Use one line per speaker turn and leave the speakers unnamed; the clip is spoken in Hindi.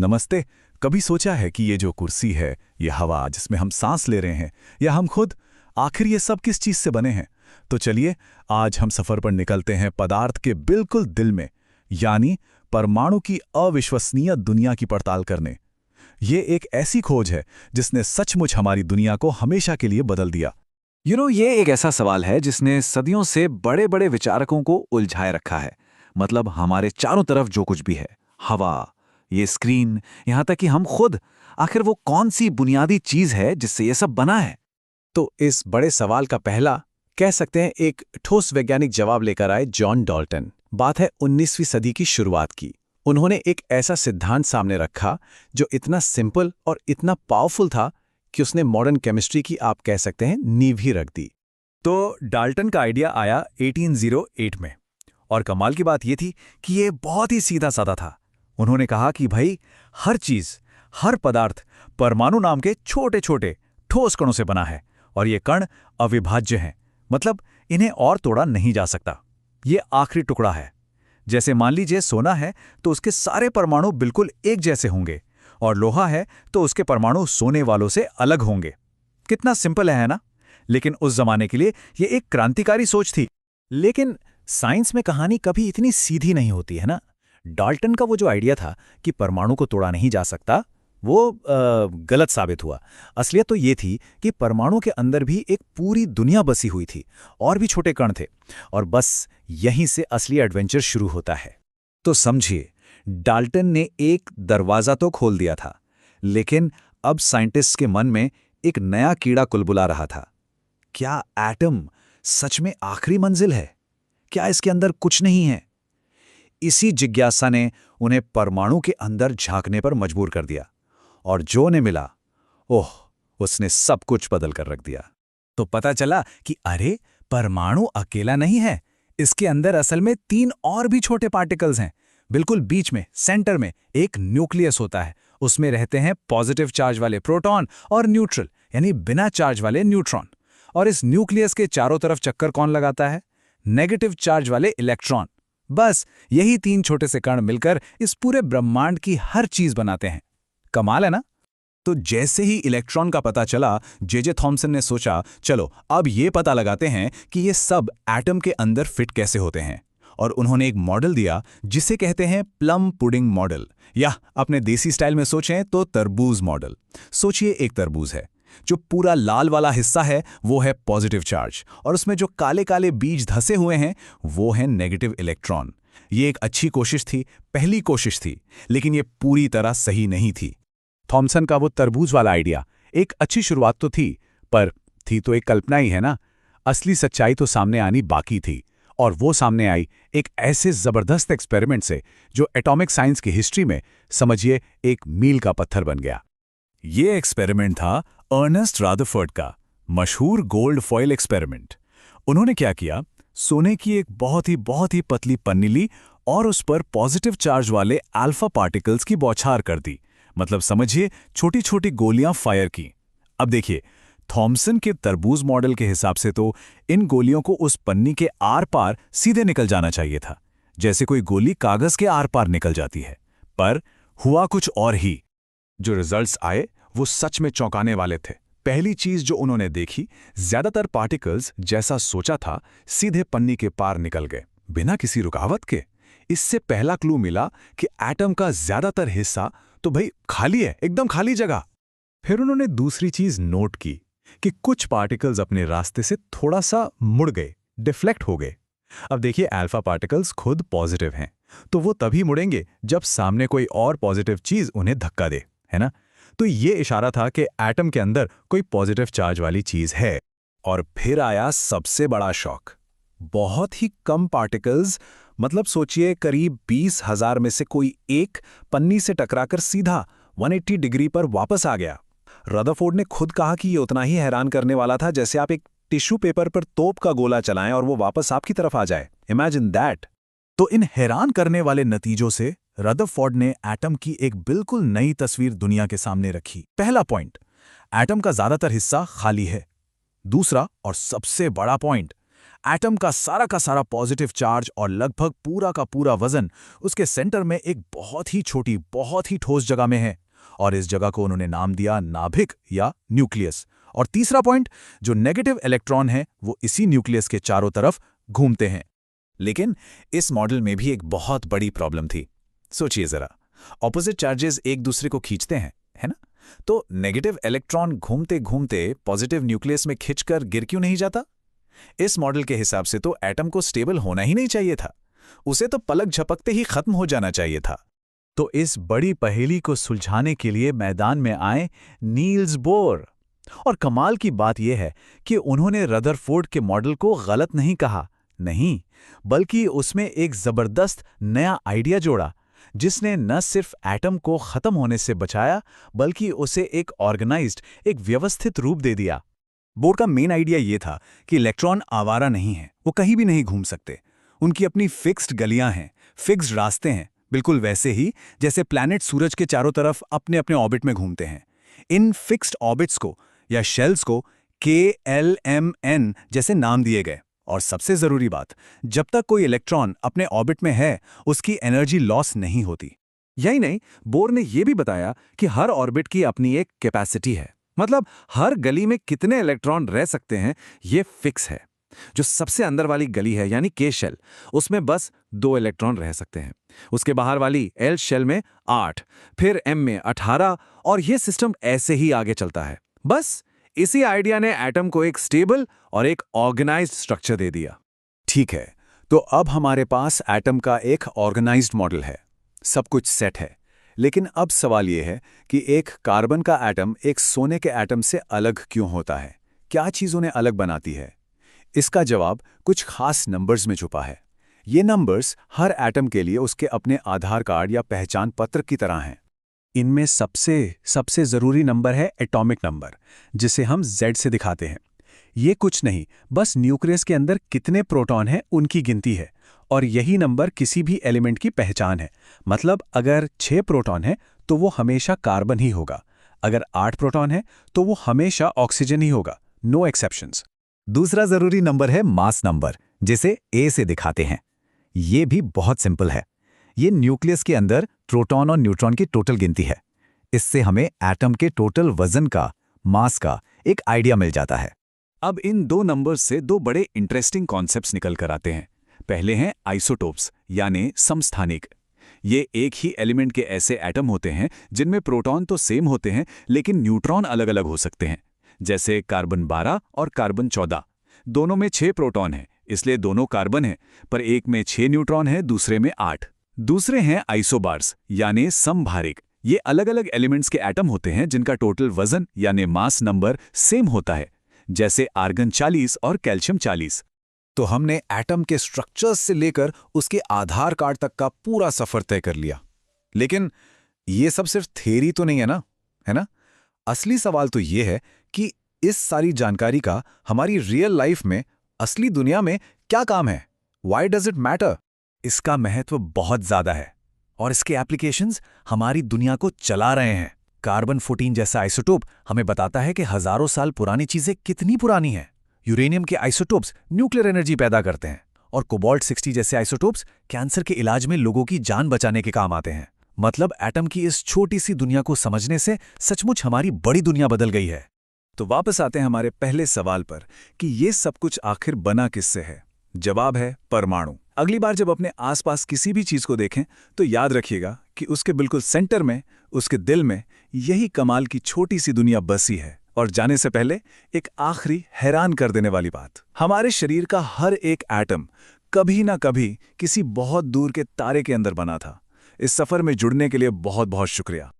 नमस्ते। कभी सोचा है कि ये जो कुर्सी है, ये हवा जिसमें हम सांस ले रहे हैं, या हम खुद, आखिर ये सब किस चीज से बने हैं? तो चलिए, आज हम सफर पर निकलते हैं पदार्थ के बिल्कुल दिल में, यानी परमाणु की अविश्वसनीय दुनिया की पड़ताल करने। ये एक ऐसी खोज है जिसने सचमुच हमारी दुनिया को हमेशा के लिए बदल दिया।
ये एक ऐसा सवाल है जिसने सदियों से बड़े बड़े विचारकों को उलझाए रखा है। मतलब हमारे चारों तरफ जो कुछ भी है, हवा, ये स्क्रीन, यहां तक कि हम खुद, आखिर वो कौन सी बुनियादी चीज है जिससे ये सब बना है?
तो इस बड़े सवाल का पहला, कह सकते हैं, एक ठोस वैज्ञानिक जवाब लेकर आए जॉन डाल्टन। बात है 19वीं सदी की शुरुआत की। उन्होंने एक ऐसा सिद्धांत सामने रखा जो इतना सिंपल और इतना पावरफुल था कि उसने मॉडर्न केमिस्ट्री की, आप कह सकते हैं, नींव ही रख दी।
तो डाल्टन का आइडिया आया 1808 में, और कमाल की बात यह थी कि ये बहुत ही सीधा साधा था। उन्होंने कहा कि भाई, हर चीज, हर पदार्थ परमाणु नाम के छोटे छोटे ठोस कणों से बना है, और ये कण अविभाज्य हैं। मतलब इन्हें और तोड़ा नहीं जा सकता। ये आखिरी टुकड़ा है। जैसे मान लीजिए सोना है तो उसके सारे परमाणु बिल्कुल एक जैसे होंगे, और लोहा है तो उसके परमाणु सोने वालों से अलग होंगे। कितना सिंपल है ना? लेकिन उस जमाने के लिए ये एक क्रांतिकारी सोच थी।
लेकिन साइंस में कहानी कभी इतनी सीधी नहीं होती है ना। डाल्टन का वो जो आइडिया था कि परमाणु को तोड़ा नहीं जा सकता, वो गलत साबित हुआ। असलियत तो ये थी कि परमाणु के अंदर भी एक पूरी दुनिया बसी हुई थी, और भी छोटे कण थे, और बस यहीं से असली एडवेंचर शुरू होता है।
तो समझिए, डाल्टन ने एक दरवाजा तो खोल दिया था, लेकिन अब साइंटिस्ट के मन में एक नया कीड़ा कुलबुला रहा था। क्या एटम सच में आखिरी मंजिल है? क्या इसके अंदर कुछ नहीं है? इसी जिज्ञासा ने उन्हें परमाणु के अंदर झांकने पर मजबूर कर दिया, और जो ने मिला, ओह, उसने सब कुछ बदल कर रख दिया।
तो पता चला कि अरे, परमाणु अकेला नहीं है। इसके अंदर असल में 3 और भी छोटे पार्टिकल्स हैं। बिल्कुल बीच में, सेंटर में एक न्यूक्लियस होता है। उसमें रहते हैं पॉजिटिव चार्ज वाले प्रोटॉन और न्यूट्रल, यानी बिना चार्ज वाले न्यूट्रॉन। और इस न्यूक्लियस के चारों तरफ चक्कर कौन लगाता है? नेगेटिव चार्ज वाले इलेक्ट्रॉन। बस यही 3 छोटे से कण मिलकर इस पूरे ब्रह्मांड की हर चीज बनाते हैं। कमाल है ना? तो जैसे ही इलेक्ट्रॉन का पता चला, जे थॉमसन ने सोचा, चलो अब ये पता लगाते हैं कि ये सब एटम के अंदर फिट कैसे होते हैं। और उन्होंने एक मॉडल दिया जिसे कहते हैं प्लम पुडिंग मॉडल, या अपने देसी स्टाइल में सोचें तो तरबूज मॉडल। सोचिए, एक तरबूज है। जो पूरा लाल वाला हिस्सा है वो है पॉजिटिव चार्ज, और उसमें जो काले काले बीज धसे हुए हैं वो हैं नेगेटिव इलेक्ट्रॉन। ये एक अच्छी कोशिश थी, पहली कोशिश थी, लेकिन ये पूरी तरह सही नहीं थी। थॉमसन का वो तरबूज वाला आइडिया एक अच्छी शुरुआत तो थी, पर थी तो एक कल्पना ही है ना। असली सच्चाई तो सामने आनी बाकी थी, और वो सामने आई एक ऐसे जबरदस्त एक्सपेरिमेंट से जो एटॉमिक साइंस की हिस्ट्री में, समझिए, एक मील का पत्थर बन गया। ये एक्सपेरिमेंट था अर्नेस्ट रदरफोर्ड का मशहूर गोल्ड फॉयल एक्सपेरिमेंट। उन्होंने क्या किया, सोने की एक बहुत ही पतली पन्नी ली और उस पर पॉजिटिव चार्ज वाले अल्फा पार्टिकल्स की बौछार कर दी। मतलब समझिए, छोटी छोटी गोलियां फायर की। अब देखिए, थॉमसन के तरबूज मॉडल के हिसाब से तो इन गोलियों को उस पन्नी के आर पार सीधे निकल जाना चाहिए था, जैसे कोई गोली कागज के आर पार निकल जाती है। पर हुआ कुछ और ही। जो रिजल्ट्स आए वो सच में चौंकाने वाले थे। पहली चीज जो उन्होंने देखी, ज्यादातर पार्टिकल्स, जैसा सोचा था, सीधे पन्नी के पार निकल गए, बिना किसी रुकावट के। इससे पहला क्लू मिला कि एटम का ज्यादातर हिस्सा तो भाई खाली है, एकदम खाली जगह। फिर उन्होंने दूसरी चीज नोट की कि कुछ पार्टिकल्स अपने रास्ते से थोड़ा सा मुड़ गए, डिफ्लेक्ट हो गए। अब देखिए, अल्फा पार्टिकल्स खुद पॉजिटिव हैं, तो वो तभी मुड़ेंगे जब सामने कोई और पॉजिटिव चीज उन्हें धक्का दे, है ना? तो ये इशारा था कि एटम के अंदर कोई पॉजिटिव चार्ज वाली चीज है। और फिर आया सबसे बड़ा शॉक। बहुत ही कम पार्टिकल्स, मतलब सोचिए करीब 20,000 में से कोई एक, पन्नी से टकराकर सीधा 180 डिग्री पर वापस आ गया। रदरफोर्ड ने खुद कहा कि ये उतना ही हैरान करने वाला था जैसे आप एक टिश्यू पेपर पर तोप का गोला चलाएं और वो वापस आपकी तरफ आ जाए। Imagine that. तो इन हैरान करने वाले नतीजों से रदरफोर्ड ने एटम की एक बिल्कुल नई तस्वीर दुनिया के सामने रखी। पहला पॉइंट, एटम का ज्यादातर हिस्सा खाली है। दूसरा और सबसे बड़ा पॉइंट, एटम का सारा पॉजिटिव चार्ज और लगभग पूरा का पूरा वजन उसके सेंटर में एक बहुत ही छोटी, बहुत ही ठोस जगह में है, और इस जगह को उन्होंने नाम दिया नाभिक या न्यूक्लियस। और तीसरा पॉइंट, जो नेगेटिव इलेक्ट्रॉन है वो इसी न्यूक्लियस के चारों तरफ घूमते हैं।
लेकिन इस मॉडल में भी एक बहुत बड़ी प्रॉब्लम थी। सोचिए जरा, ऑपोजिट चार्जेस एक दूसरे को खींचते हैं, है ना? तो नेगेटिव इलेक्ट्रॉन घूमते घूमते पॉजिटिव न्यूक्लियस में खिंचकर गिर क्यों नहीं जाता? इस मॉडल के हिसाब से तो एटम को स्टेबल होना ही नहीं चाहिए था, उसे तो पलक झपकते ही खत्म हो जाना चाहिए था।
तो इस बड़ी पहेली को सुलझाने के लिए मैदान में आए नील्स बोर। और कमाल की बात यह है कि उन्होंने रदरफोर्ड के मॉडल को गलत नहीं कहा, नहीं, बल्कि उसमें एक जबरदस्त नया आइडिया जोड़ा, जिसने न सिर्फ एटम को खत्म होने से बचाया बल्कि उसे एक ऑर्गेनाइज्ड, एक व्यवस्थित रूप दे दिया। बोर का मेन आइडिया यह था कि इलेक्ट्रॉन आवारा नहीं है, वो कहीं भी नहीं घूम सकते। उनकी अपनी फिक्स्ड गलियां हैं, फिक्स्ड रास्ते हैं, बिल्कुल वैसे ही जैसे प्लैनेट सूरज के चारों तरफ अपने अपने ऑर्बिट में घूमते हैं। इन फिक्स्ड ऑर्बिट्स को या शेल्स को KLMN जैसे नाम दिए गए। और सबसे जरूरी बात, जब तक कोई इलेक्ट्रॉन अपने ऑर्बिट में है उसकी एनर्जी लॉस नहीं होती। यही नहीं, बोर ने यह भी बताया कि हर ऑर्बिट की अपनी एक कैपेसिटी है, मतलब हर गली में कितने इलेक्ट्रॉन रह सकते हैं ये फिक्स है। जो सबसे अंदर वाली गली है यानी K शेल, उसमें बस 2 इलेक्ट्रॉन रह सकते हैं। उसके बाहर वाली L शेल में 8, फिर M में 18, और ये सिस्टम ऐसे ही आगे चलता है। बस इसी आइडिया ने एटम को एक स्टेबल और एक ऑर्गेनाइज्ड स्ट्रक्चर दे दिया।
ठीक है, तो अब हमारे पास एटम का एक ऑर्गेनाइज्ड मॉडल है, सब कुछ सेट है। लेकिन अब सवाल यह है कि एक कार्बन का एटम एक सोने के एटम से अलग क्यों होता है? क्या चीज़ उन्हें अलग बनाती है? इसका जवाब कुछ खास नंबर्स में छुपा है। ये नंबर्स हर एटम के लिए उसके अपने आधार कार्ड या पहचान पत्र की तरह हैं।
इनमें सबसे जरूरी नंबर है एटॉमिक नंबर, जिसे हम Z से दिखाते हैं। ये कुछ नहीं, बस न्यूक्लियस के अंदर कितने प्रोटॉन हैं उनकी गिनती है, और यही नंबर किसी भी एलिमेंट की पहचान है। मतलब अगर 6 प्रोटॉन है तो वो हमेशा कार्बन ही होगा, अगर 8 प्रोटॉन है तो वो हमेशा ऑक्सीजन ही होगा, नो एक्सेप्शंस।
दूसरा जरूरी नंबर है मास नंबर, जिसे A से दिखाते हैं। ये भी बहुत सिंपल है। ये न्यूक्लियस के अंदर प्रोटॉन और न्यूट्रॉन की टोटल गिनती है। इससे हमें एटम के टोटल वजन का, मास का एक आइडिया मिल जाता है।
अब इन 2 नंबर्स से 2 बड़े इंटरेस्टिंग कॉन्सेप्ट्स निकल कर आते हैं। पहले हैं आइसोटोप्स यानी समस्थानिक। ये एक ही एलिमेंट के ऐसे एटम होते हैं जिनमें प्रोटॉन तो सेम होते हैं लेकिन न्यूट्रॉन अलग अलग हो सकते हैं, जैसे कार्बन 12 और कार्बन 14। दोनों में 6 प्रोटॉन हैं, इसलिए दोनों कार्बन हैं, पर एक में 6 न्यूट्रॉन है, दूसरे में 8। दूसरे हैं आइसोबार्स यानी समभारिक। ये अलग अलग एलिमेंट्स के एटम होते हैं जिनका टोटल वजन यानी मास नंबर सेम होता है, जैसे आर्गन 40 और कैल्शियम 40।
तो हमने एटम के स्ट्रक्चर्स से लेकर उसके आधार कार्ड तक का पूरा सफर तय कर लिया। लेकिन ये सब सिर्फ थ्योरी तो नहीं है ना, है ना? असली सवाल तो ये है कि इस सारी जानकारी का हमारी रियल लाइफ में, असली दुनिया में क्या काम है? Why does it matter?
इसका महत्व बहुत ज्यादा है और इसके एप्लीकेशंस हमारी दुनिया को चला रहे हैं। कार्बन 14 जैसा आइसोटोप हमें बताता है कि हजारों साल पुरानी चीजें कितनी पुरानी हैं। यूरेनियम के आइसोटोप्स न्यूक्लियर एनर्जी पैदा करते हैं, और कोबाल्ट 60 जैसे आइसोटोप्स कैंसर के इलाज में लोगों की जान बचाने के काम आते हैं। मतलब एटम की इस छोटी सी दुनिया को समझने से सचमुच हमारी बड़ी दुनिया बदल गई है। तो वापस आते हैं हमारे पहले सवाल पर कि ये सब कुछ आखिर बना किससे है? जवाब है परमाणु। अगली बार जब अपने आसपास किसी भी चीज को देखें तो याद रखिएगा कि उसके बिल्कुल सेंटर में, उसके दिल में यही कमाल की छोटी सी दुनिया बसी है। और जाने से पहले एक आखिरी हैरान कर देने वाली बात, हमारे शरीर का हर एक एटम कभी ना कभी किसी बहुत दूर के तारे के अंदर बना था। इस सफर में जुड़ने के लिए बहुत बहुत शुक्रिया।